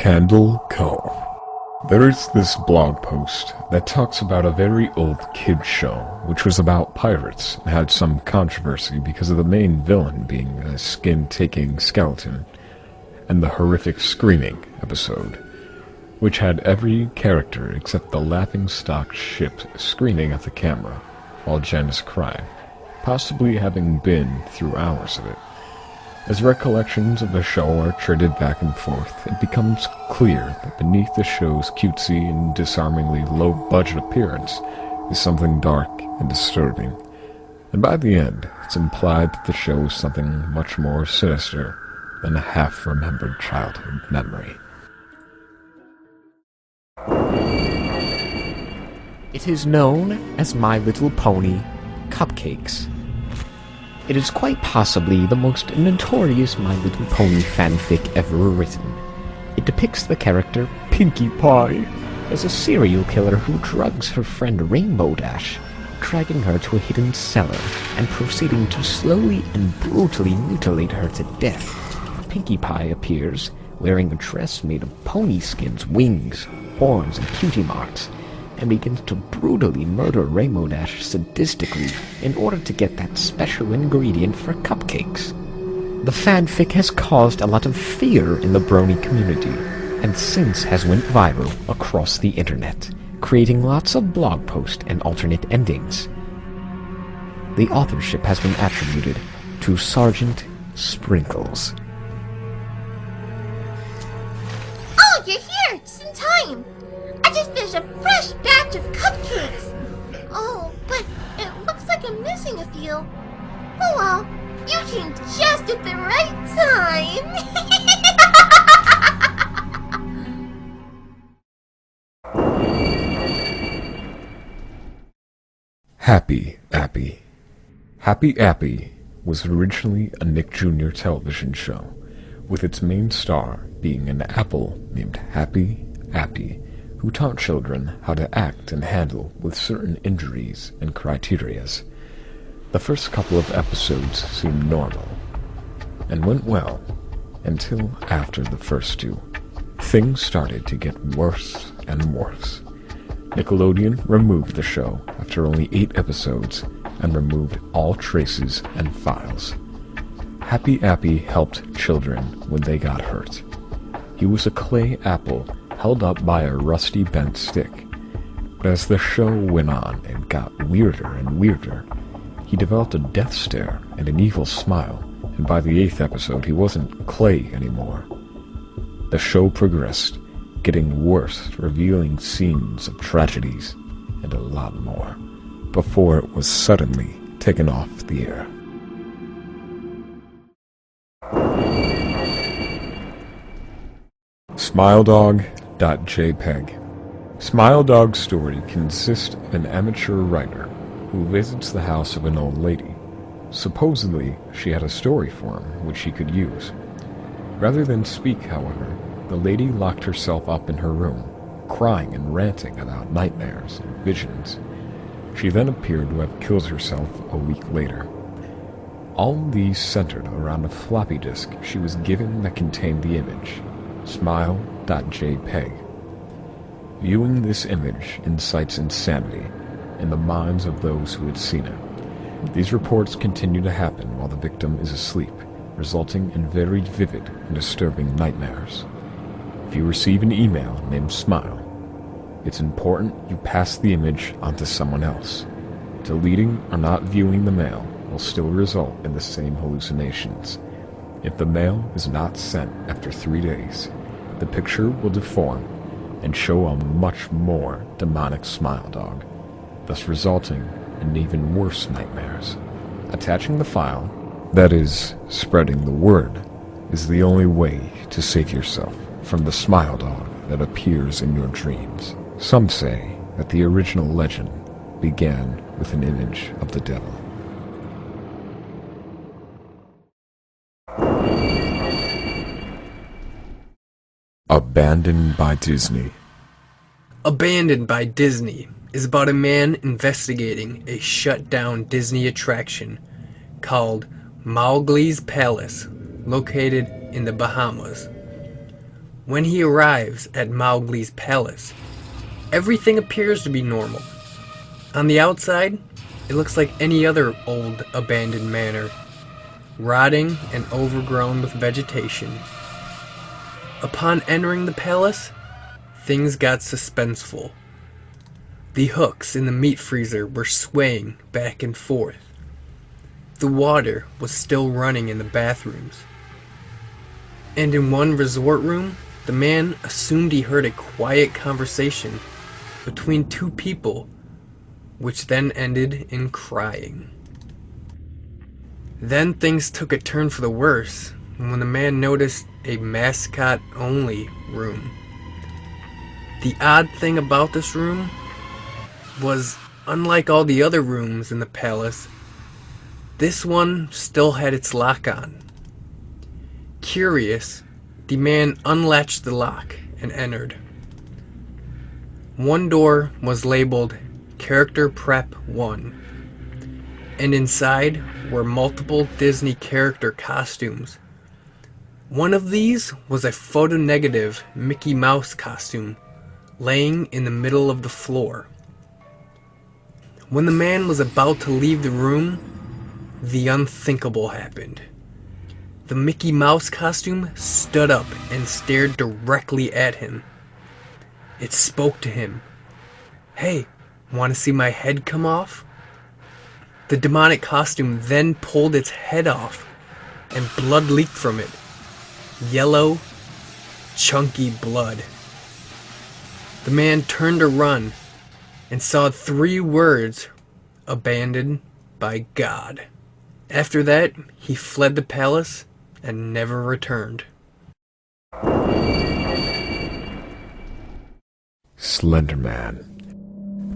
Candle Cove. There's this blog post that talks about a very old kids show, which was about pirates and had some controversy because of the main villain being a skin-taking skeleton, and the horrific screaming episode, which had every character except the laughing-stock ship screaming at the camera while Jen is crying, possibly having been through hours of it. As recollections of the show are traded back and forth, it becomes clear that beneath the show's cutesy and disarmingly low-budget appearance is something dark and disturbing. And by the end, it's implied that the show is something much more sinister than a half-remembered childhood memory. It is known as My Little Pony Cupcakes. It is quite possibly the most notorious My Little Pony fanfic ever written. It depicts the character Pinkie Pie as a serial killer who drugs her friend Rainbow Dash, dragging her to a hidden cellar and proceeding to slowly and brutally mutilate her to death. Pinkie Pie appears wearing a dress made of pony skins, wings, horns, and cutie marks, and begins to brutally murder Rainbow Dash sadistically in order to get that special ingredient for cupcakes. The fanfic has caused a lot of fear in the brony community, and since has went viral across the internet, creating lots of blog posts and alternate endings. The authorship has been attributed to Sergeant Sprinkles. Oh, you're here! Just in time! I just finished a fresh batch of cupcakes! Oh, but it looks like I'm missing a few. Oh well, you came just at the right time! Happy Appy. Happy Appy was originally a Nick Jr. television show, with its main star being an apple named Happy Appy, who taught children how to act and handle with certain injuries and criterias. The first couple of episodes seemed normal, and went well, until after the first two. Things started to get worse and worse. Nickelodeon removed the show after only 8 episodes, and removed all traces and files. Happy Appy helped children when they got hurt. He was a clay apple held up by a rusty bent stick. But as the show went on and got weirder and weirder, he developed a death stare and an evil smile, and by the 8th episode he wasn't clay anymore. The show progressed, getting worse, revealing scenes of tragedies and a lot more, before it was suddenly taken off the air. SmileDog.jpg. SmileDog's story consists of an amateur writer who visits the house of an old lady. Supposedly, she had a story for him which he could use. Rather than speak, however, the lady locked herself up in her room, crying and ranting about nightmares and visions. She then appeared to have killed herself a week later. All these centered around a floppy disk she was given that contained the image, Smile.jpg. Viewing this image incites insanity in the minds of those who had seen it. These reports continue to happen while the victim is asleep, resulting in very vivid and disturbing nightmares. If you receive an email named Smile, it's important you pass the image onto someone else. Deleting or not viewing the mail will still result in the same hallucinations. If the mail is not sent after 3 days, the picture will deform and show a much more demonic smile dog, thus resulting in even worse nightmares. Attaching the file, that is, spreading the word, is the only way to save yourself from the smile dog that appears in your dreams. Some say that the original legend began with an image of the devil. Abandoned by Disney. Abandoned by Disney is about a man investigating a shut-down Disney attraction called, 'Mowgli's Palace, located in the Bahamas. 'Mowgli's Palace' is about a man investigating a shut-down Disney attraction called 'Mowgli's Palace, located in the Bahamas. 'Mowgli's Palace' is about a man investigating a shut-down Disney attraction called 'Mowgli's Palace', located in the Bahamas. When he arrives at Mowgli's palace, everything appears to be normal. On the outside, it looks like any other old abandoned manor, rotting and overgrown with vegetation. Upon entering the palace, things got suspenseful. The hooks in the meat freezer were swaying back and forth. The water was still running in the bathrooms. And in one resort room, the man assumed he heard a quiet conversation between two people, which then ended in crying. Then things took a turn for the worse when the man noticed a mascot-only room. The odd thing about this room was, unlike all the other rooms in the palace, this one still had its lock on. Curious, the man unlatched the lock and entered. One door was labeled Character Prep 1, and inside were multiple Disney character costumes. One of these was a photonegative Mickey Mouse costume laying in the middle of the floor. When the man was about to leave the room, the unthinkable happened. The Mickey Mouse costume stood up and stared directly at him. It spoke to him. "Hey, want to see my head come off?" The demonic costume then pulled its head off, and blood leaked from it. Yellow, chunky blood. The man turned to run and saw 3 words, "Abandoned by God." After that, he fled the palace and never returned. Slender Man.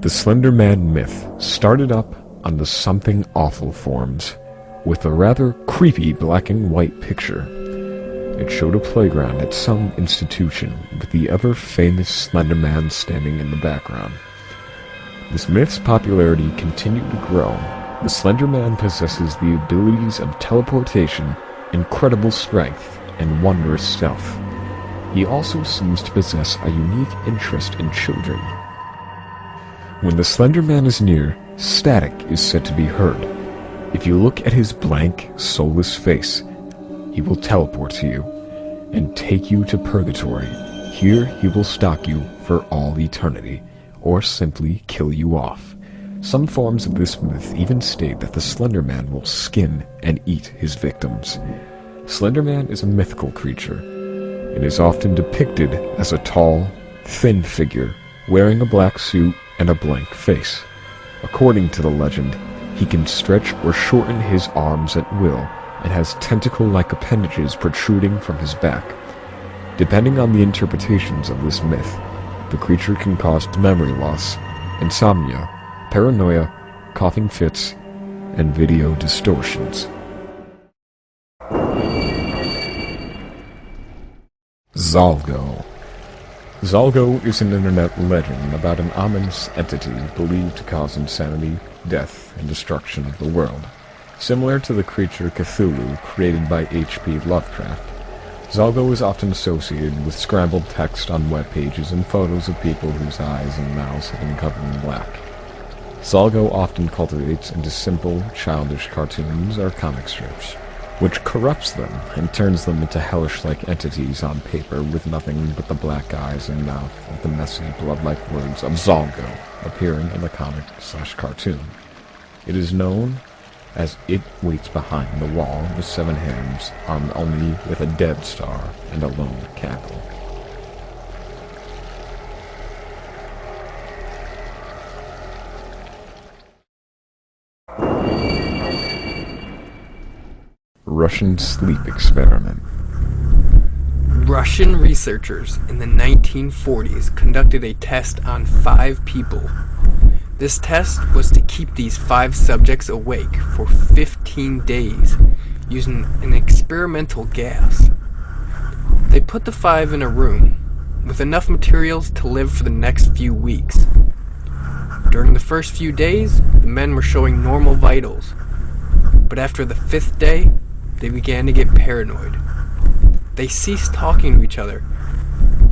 The Slender Man myth started up on the Something Awful forums with a rather creepy black and white picture. It showed a playground at some institution with the ever-famous Slender Man standing in the background. This myth's popularity continued to grow. The Slender Man possesses the abilities of teleportation, incredible strength, and wondrous stealth. He also seems to possess a unique interest in children. When the Slender Man is near, static is said to be heard. If you look at his blank, soulless face, he will teleport to you and take you to purgatory. Here he will stalk you for all eternity, or simply kill you off. Some forms of this myth even state that the Slender Man will skin and eat his victims. Slender Man is a mythical creature and is often depicted as a tall, thin figure wearing a black suit and a blank face. According to the legend, he can stretch or shorten his arms at will and has tentacle-like appendages protruding from his back. Depending on the interpretations of this myth, the creature can cause memory loss, insomnia, paranoia, coughing fits, and video distortions. Zalgo. Zalgo is an internet legend about an ominous entity believed to cause insanity, death, and destruction of the world. Similar to the creature Cthulhu created by H.P. Lovecraft, Zalgo is often associated with scrambled text on web pages and photos of people whose eyes and mouths have been covered in black. Zalgo often cultivates into simple, childish cartoons or comic strips, which corrupts them and turns them into hellish-like entities on paper with nothing but the black eyes and mouth of the messy, blood-like words of Zalgo appearing in the comic/cartoon. It is known as It Waits Behind the Wall with 7 hands, armed only with a dead star and a lone candle. Russian sleep experiment. Russian researchers in the 1940s conducted a test on 5 people. This test was to keep these 5 subjects awake for 15 days using an experimental gas. They put the 5 in a room with enough materials to live for the next few weeks. During the first few days, the men were showing normal vitals, but after the 5th day, they began to get paranoid. They ceased talking to each other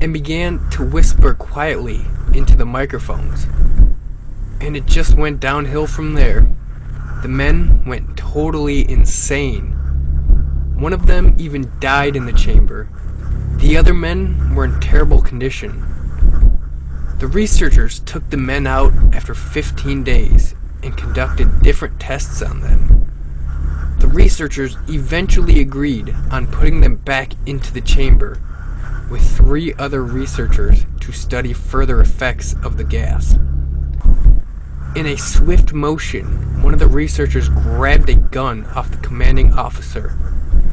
and began to whisper quietly into the microphones. And it just went downhill from there. The men went totally insane. One of them even died in the chamber. The other men were in terrible condition. The researchers took the men out after 15 days and conducted different tests on them. The researchers eventually agreed on putting them back into the chamber with 3 other researchers to study further effects of the gas. In a swift motion, one of the researchers grabbed a gun off the commanding officer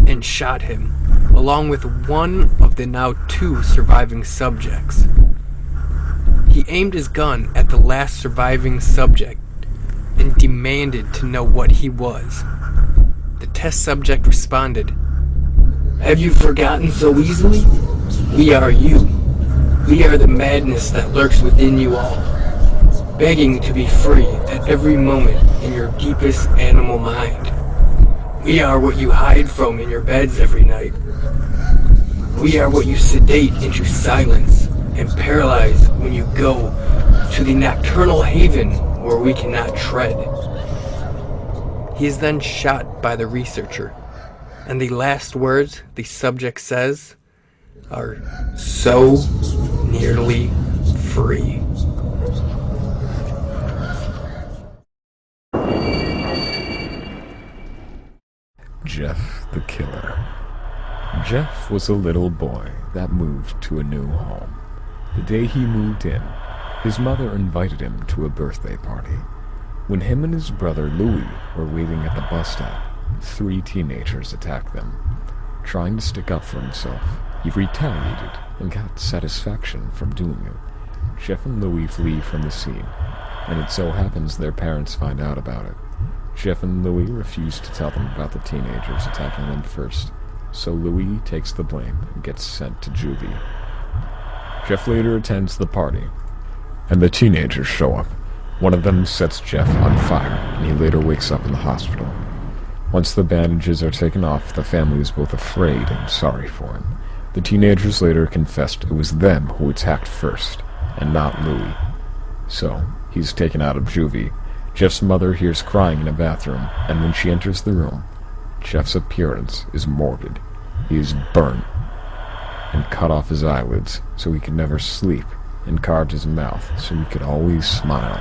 and shot him, along with one of the now 2 surviving subjects. He aimed his gun at the last surviving subject and demanded to know what he was. The test subject responded, "Have you forgotten so easily? We are you. We are the madness that lurks within you all, begging to be free at every moment in your deepest animal mind. We are what you hide from in your beds every night. We are what you sedate into silence and paralyze when you go to the nocturnal haven where we cannot tread." He is then shot by the researcher, and the last words the subject says are, "So nearly free." Jeff the Killer. Jeff was a little boy that moved to a new home. The day he moved in, his mother invited him to a birthday party. When him and his brother Louis were waiting at the bus stop, 3 teenagers attacked them. Trying to stick up for himself, he retaliated and got satisfaction from doing it. Jeff and Louis flee from the scene, and it so happens their parents find out about it. Jeff and Louis refuse to tell them about the teenagers attacking them first, so Louis takes the blame and gets sent to juvie. Jeff later attends the party, and the teenagers show up. One of them sets Jeff on fire, and he later wakes up in the hospital. Once the bandages are taken off, the family is both afraid and sorry for him. The teenagers later confessed it was them who attacked first, and not Louis. So, he's taken out of juvie. Jeff's mother hears crying in a bathroom, and when she enters the room, Jeff's appearance is morbid. He is burnt and cut off his eyelids so he could never sleep, and carved his mouth so he could always smile.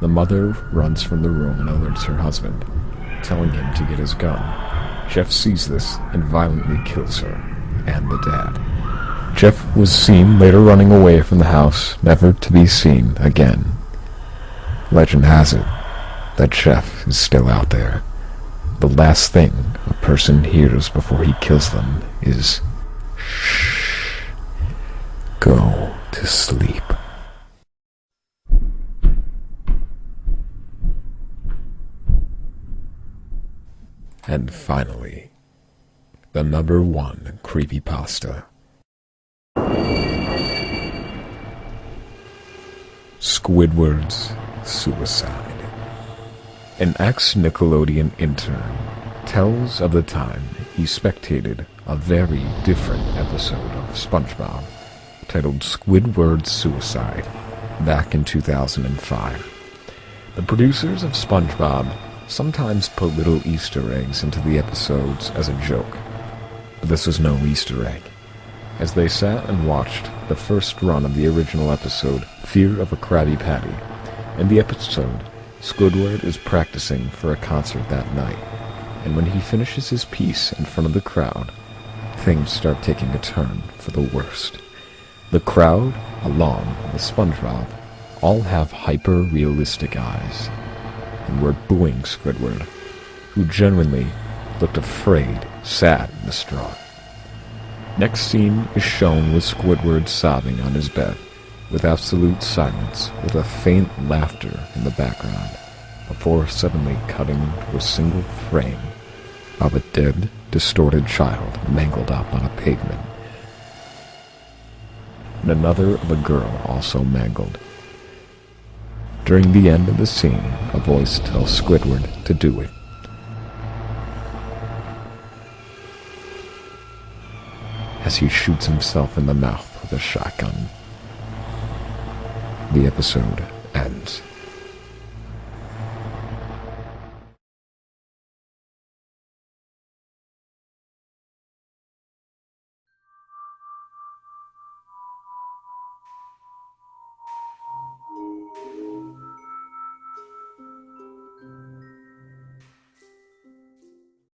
The mother runs from the room and alerts her husband, telling him to get his gun. Jeff sees this and violently kills her and the dad. Jeff was seen later running away from the house, never to be seen again. Legend has it that Jeff is still out there. The last thing a person hears before he kills them is, "Shh, go to sleep." And finally, the number 1 creepypasta. Squidward's suicide. An ex-Nickelodeon intern tells of the time he spectated a very different episode of SpongeBob titled Squidward's Suicide back in 2005. The producers of SpongeBob sometimes put little Easter eggs into the episodes as a joke, but this was no Easter egg. As they sat and watched the first run of the original episode, Fear of a Krabby Patty, in the episode, Squidward is practicing for a concert that night, and when he finishes his piece in front of the crowd, things start taking a turn for the worst. The crowd, along with SpongeBob, all have hyper-realistic eyes, and were booing Squidward, who genuinely looked afraid, sad, and distraught. Next scene is shown with Squidward sobbing on his bed, with absolute silence, with a faint laughter in the background, before suddenly cutting to a single frame of a dead, distorted child mangled up on a pavement, and another of a girl also mangled. During the end of the scene, a voice tells Squidward to do it. As he shoots himself in the mouth with with a shotgun. The episode ends.